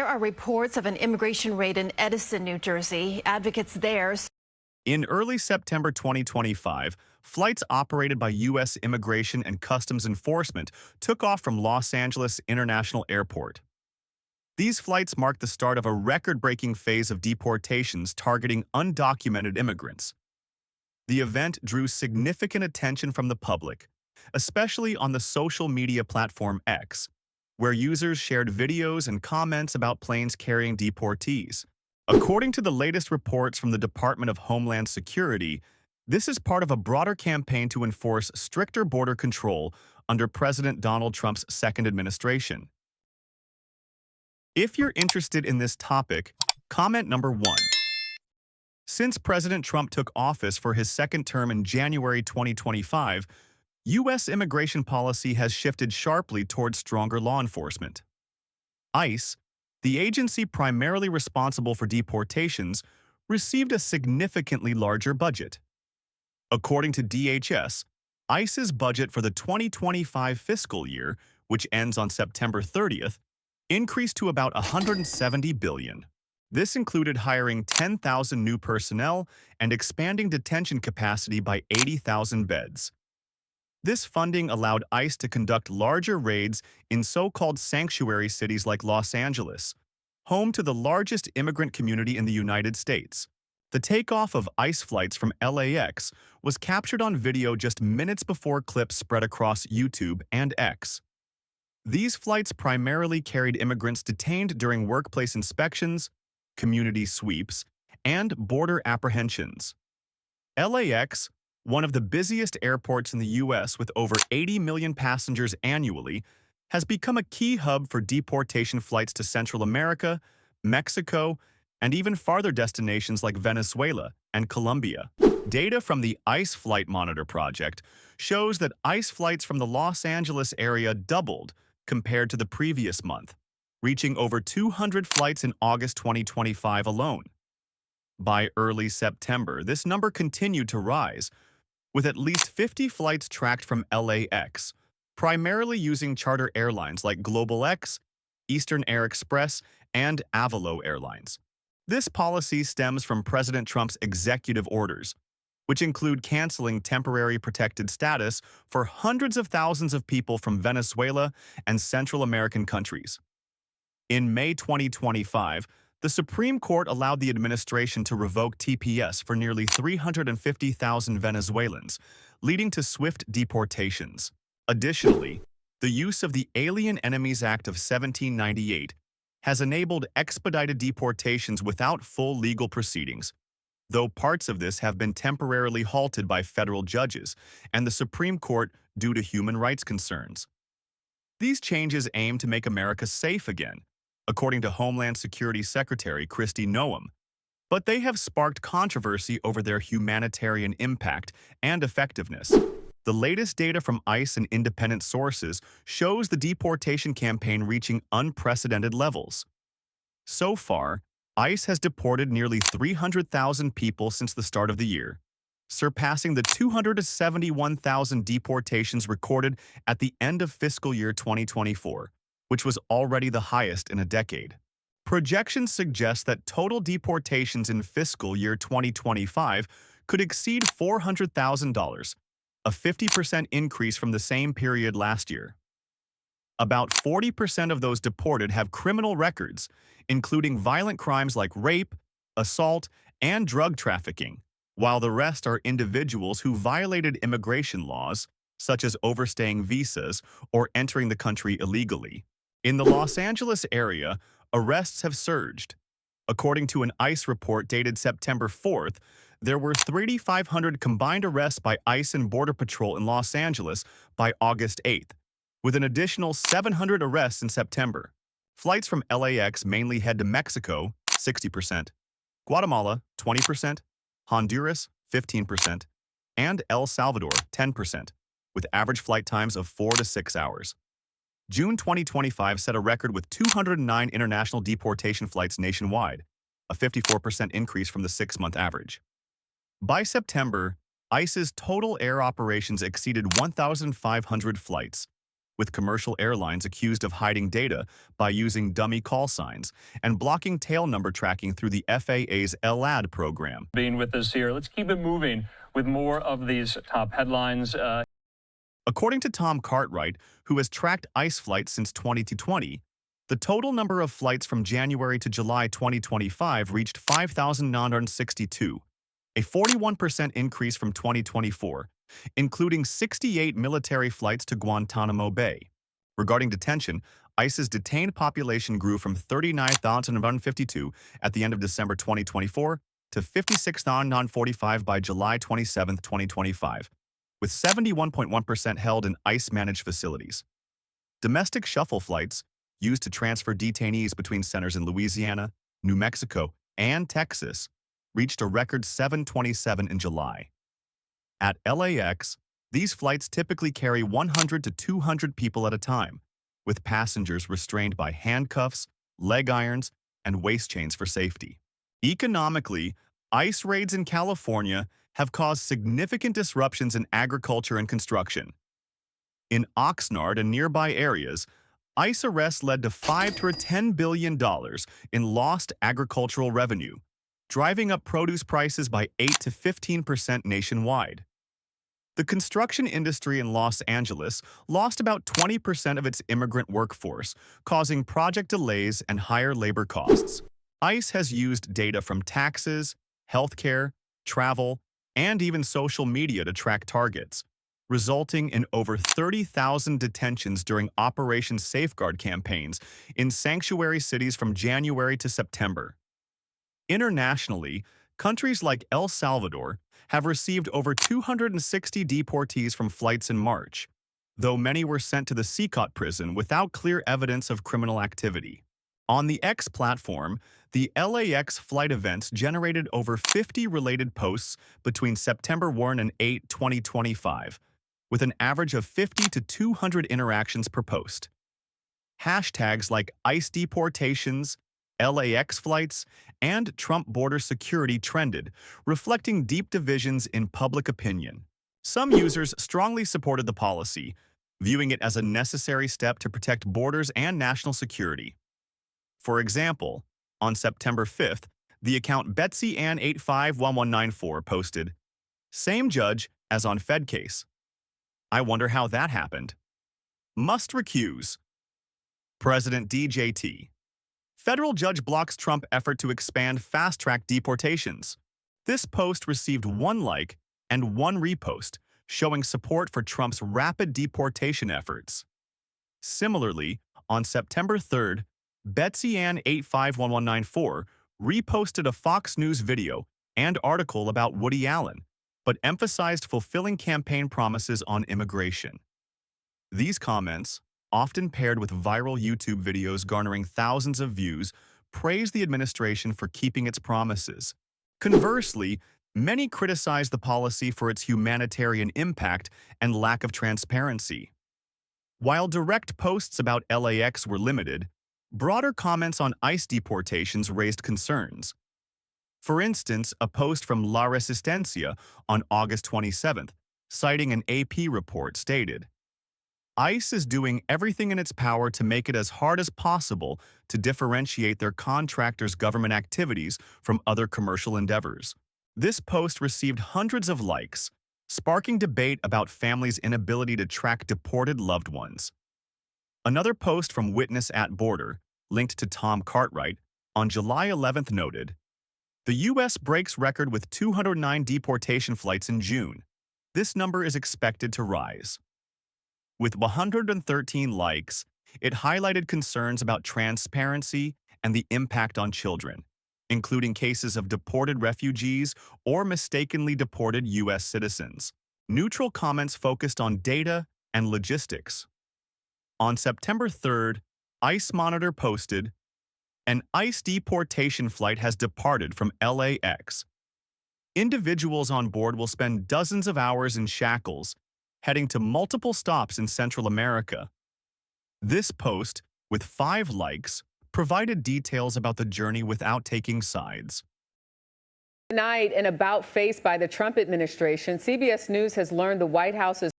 There are reports of an immigration raid in Edison, New Jersey. Advocates there. In early September 2025, flights operated by U.S. Immigration and Customs Enforcement took off from Los Angeles International Airport. These flights marked the start of a record-breaking phase of deportations targeting undocumented immigrants. The event drew significant attention from the public, especially on the social media platform X, where users shared videos and comments about planes carrying deportees. According to the latest reports from the Department of Homeland Security, this is part of a broader campaign to enforce stricter border control under President Donald Trump's second administration. If you're interested in this topic, comment number 1. Since President Trump took office for his second term in January 2025, U.S. immigration policy has shifted sharply towards stronger law enforcement. ICE, the agency primarily responsible for deportations, received a significantly larger budget. According to DHS, ICE's budget for the 2025 fiscal year, which ends on September 30th, increased to about $170 billion. This included hiring 10,000 new personnel and expanding detention capacity by 80,000 beds. This funding allowed ICE to conduct larger raids in so-called sanctuary cities like Los Angeles, home to the largest immigrant community in the United States. The takeoff of ICE flights from LAX was captured on video just minutes before clips spread across YouTube and X. These flights primarily carried immigrants detained during workplace inspections, community sweeps, and border apprehensions. LAX, one of the busiest airports in the U.S. with over 80 million passengers annually, has become a key hub for deportation flights to Central America, Mexico, and even farther destinations like Venezuela and Colombia. Data from the ICE Flight Monitor project shows that ICE flights from the Los Angeles area doubled compared to the previous month, reaching over 200 flights in August 2025 alone. By early September, this number continued to rise, with at least 50 flights tracked from LAX, primarily using charter airlines like GlobalX, Eastern Air Express, and Avalo Airlines. This policy stems from President Trump's executive orders, which include canceling temporary protected status for hundreds of thousands of people from Venezuela and Central American countries. In May 2025, the Supreme Court allowed the administration to revoke TPS for nearly 350,000 Venezuelans, leading to swift deportations. Additionally, the use of the Alien Enemies Act of 1798 has enabled expedited deportations without full legal proceedings, though parts of this have been temporarily halted by federal judges and the Supreme Court due to human rights concerns. These changes aim to make America safe again, according to Homeland Security Secretary Kristi Noem, but they have sparked controversy over their humanitarian impact and effectiveness. The latest data from ICE and independent sources shows the deportation campaign reaching unprecedented levels. So far, ICE has deported nearly 300,000 people since the start of the year, surpassing the 271,000 deportations recorded at the end of fiscal year 2024, which was already the highest in a decade. Projections suggest that total deportations in fiscal year 2025 could exceed $400,000, a 50% increase from the same period last year. About 40% of those deported have criminal records, including violent crimes like rape, assault, and drug trafficking, while the rest are individuals who violated immigration laws, such as overstaying visas or entering the country illegally. In the Los Angeles area, arrests have surged. According to an ICE report dated September 4th, there were 3,500 combined arrests by ICE and Border Patrol in Los Angeles by August 8th, with an additional 700 arrests in September. Flights from LAX mainly head to Mexico, 60%, Guatemala, 20%, Honduras, 15%, and El Salvador, 10%, with average flight times of 4 to 6 hours. June 2025 set a record with 209 international deportation flights nationwide, a 54% increase from the 6-month average. By September, ICE's total air operations exceeded 1,500 flights, with commercial airlines accused of hiding data by using dummy call signs and blocking tail number tracking through the FAA's LAD program. Being with us here, let's keep it moving with more of these top headlines. According to Tom Cartwright, who has tracked ICE flights since 2020, the total number of flights from January to July 2025 reached 5,962, a 41% increase from 2024, including 68 military flights to Guantanamo Bay. Regarding detention, ICE's detained population grew from 39,152 at the end of December 2024 to 56,945 by July 27, 2025, with 71.1% held in ICE-managed facilities. Domestic shuttle flights, used to transfer detainees between centers in Louisiana, New Mexico, and Texas, reached a record 727 in July. At LAX, these flights typically carry 100 to 200 people at a time, with passengers restrained by handcuffs, leg irons, and waist chains for safety. Economically, ICE raids in California have caused significant disruptions in agriculture and construction. In Oxnard and nearby areas, ICE arrests led to $5 to $10 billion in lost agricultural revenue, driving up produce prices by 8 to 15% nationwide. The construction industry in Los Angeles lost about 20% of its immigrant workforce, causing project delays and higher labor costs. ICE has used data from taxes, healthcare, travel, and even social media to track targets, resulting in over 30,000 detentions during Operation Safeguard campaigns in sanctuary cities from January to September. Internationally, countries like El Salvador have received over 260 deportees from flights in March, though many were sent to the CICOT prison without clear evidence of criminal activity. On the X platform, the LAX flight events generated over 50 related posts between September 1 and 8, 2025, with an average of 50 to 200 interactions per post. Hashtags like ICE deportations, LAX flights, and Trump border security trended, reflecting deep divisions in public opinion. Some users strongly supported the policy, viewing it as a necessary step to protect borders and national security. For example, on September 5th, the account BetsyAnn851194 posted, "Same judge as on Fed case. I wonder how that happened. Must recuse. President DJT. Federal judge blocks Trump effort to expand fast-track deportations." This post received 1 like and 1 repost, showing support for Trump's rapid deportation efforts. Similarly, on September 3rd, BetsyAnn851194 reposted a Fox News video and article about Woody Allen, but emphasized fulfilling campaign promises on immigration. These comments, often paired with viral YouTube videos garnering thousands of views, praise the administration for keeping its promises. Conversely, many criticize the policy for its humanitarian impact and lack of transparency. While direct posts about LAX were limited, broader comments on ICE deportations raised concerns. For instance, a post from La Resistencia on August 27th, citing an AP report, stated, "ICE is doing everything in its power to make it as hard as possible to differentiate their contractors' government activities from other commercial endeavors." This post received hundreds of likes, sparking debate about families' inability to track deported loved ones. Another post from Witness at Border, linked to Tom Cartwright, on July 11th noted, "The U.S. breaks record with 209 deportation flights in June. This number is expected to rise." With 113 likes, it highlighted concerns about transparency and the impact on children, including cases of deported refugees or mistakenly deported U.S. citizens. Neutral comments focused on data and logistics. On September 3rd, ICE Monitor posted, "An ICE deportation flight has departed from LAX. Individuals on board will spend dozens of hours in shackles, heading to multiple stops in Central America." This post, with 5 likes, provided details about the journey without taking sides. Tonight, an about-face by the Trump administration, CBS News has learned the White House is.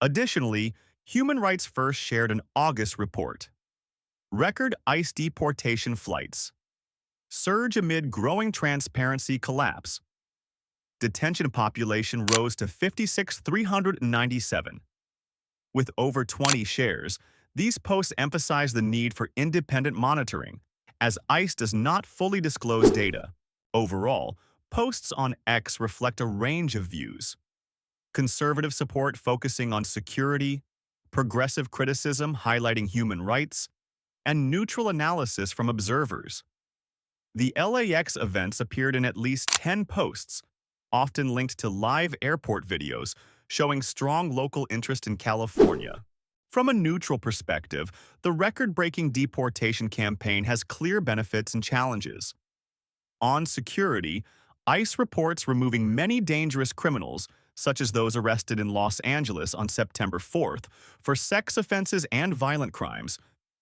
Additionally, Human Rights First shared an August report. Record ICE deportation flights. Surge amid growing transparency collapse. Detention population rose to 56,397. With over 20 shares, these posts emphasize the need for independent monitoring, as ICE does not fully disclose data. Overall, posts on X reflect a range of views. Conservative support focusing on security, progressive criticism highlighting human rights, and neutral analysis from observers. The LAX events appeared in at least 10 posts, often linked to live airport videos showing strong local interest in California. From a neutral perspective, the record-breaking deportation campaign has clear benefits and challenges. On security, ICE reports removing many dangerous criminals, such as those arrested in Los Angeles on September 4th for sex offenses and violent crimes,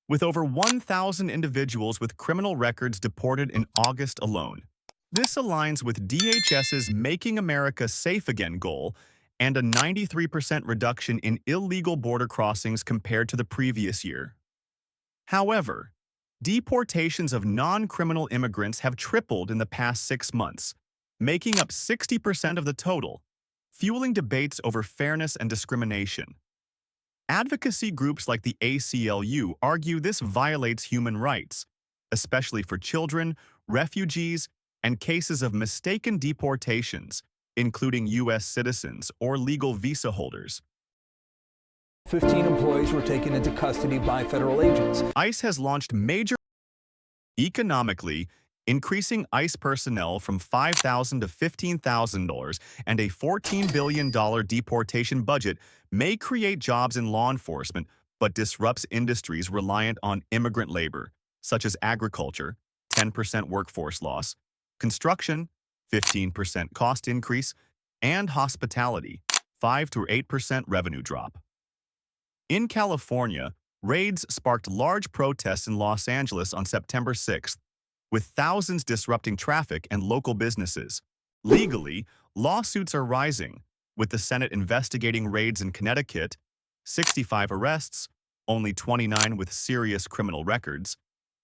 with over 1,000 individuals with criminal records deported in August alone. This aligns with DHS's Making America Safe Again goal and a 93% reduction in illegal border crossings compared to the previous year. However, deportations of non-criminal immigrants have tripled in the past 6 months, making up 60% of the total, fueling debates over fairness and discrimination. Advocacy groups like the ACLU argue this violates human rights, especially for children, refugees, and cases of mistaken deportations, including U.S. citizens or legal visa holders. 15 employees were taken into custody by federal agents. ICE has launched major economically, increasing ICE personnel from $5,000 to $15,000 and a $14 billion deportation budget may create jobs in law enforcement but disrupts industries reliant on immigrant labor, such as agriculture, 10% workforce loss, construction, 15% cost increase, and hospitality, 5 to 8% revenue drop. In California, raids sparked large protests in Los Angeles on September 6th, with thousands disrupting traffic and local businesses. Legally, lawsuits are rising, with the Senate investigating raids in Connecticut, 65 arrests, only 29 with serious criminal records,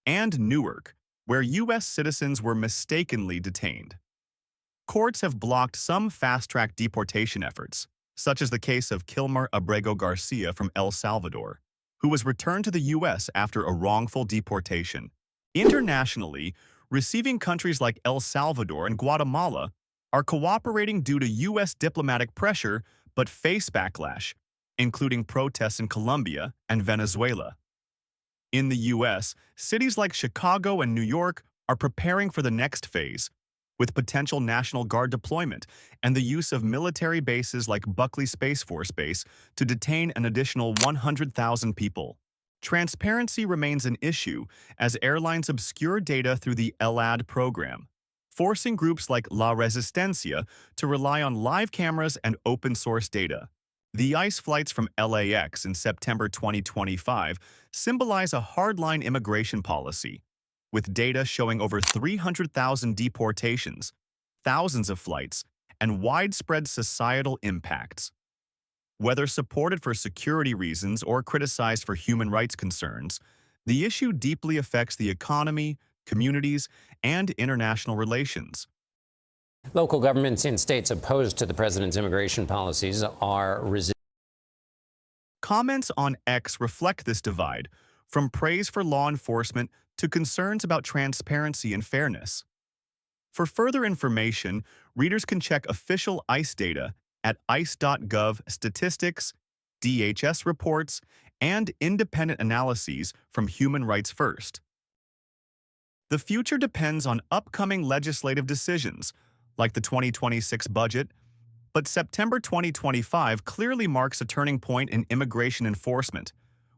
and Newark, where U.S. citizens were mistakenly detained. Courts have blocked some fast-track deportation efforts, such as the case of Kilmer Abrego Garcia from El Salvador, who was returned to the U.S. after a wrongful deportation. Internationally, receiving countries like El Salvador and Guatemala are cooperating due to U.S. diplomatic pressure but face backlash, including protests in Colombia and Venezuela. In the U.S., cities like Chicago and New York are preparing for the next phase, with potential National Guard deployment and the use of military bases like Buckley Space Force Base to detain an additional 100,000 people. Transparency remains an issue as airlines obscure data through the ELAD program, forcing groups like La Resistencia to rely on live cameras and open-source data. The ICE flights from LAX in September 2025 symbolize a hardline immigration policy, with data showing over 300,000 deportations, thousands of flights, and widespread societal impacts. Whether supported for security reasons or criticized for human rights concerns, the issue deeply affects the economy, communities, and international relations. Local governments in states opposed to the president's immigration policies are resisting. Comments on X reflect this divide, from praise for law enforcement to concerns about transparency and fairness. For further information, readers can check official ICE data at ice.gov statistics, DHS reports, and independent analyses from Human Rights First. The future depends on upcoming legislative decisions, like the 2026 budget, but September 2025 clearly marks a turning point in immigration enforcement,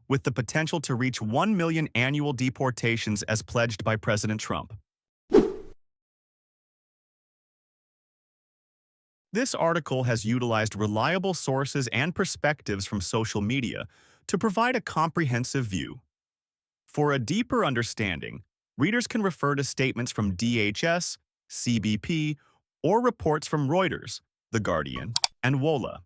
with the potential to reach 1 million annual deportations as pledged by President Trump. This article has utilized reliable sources and perspectives from social media to provide a comprehensive view. For a deeper understanding, readers can refer to statements from DHS, CBP, or reports from Reuters, The Guardian, and WOLA.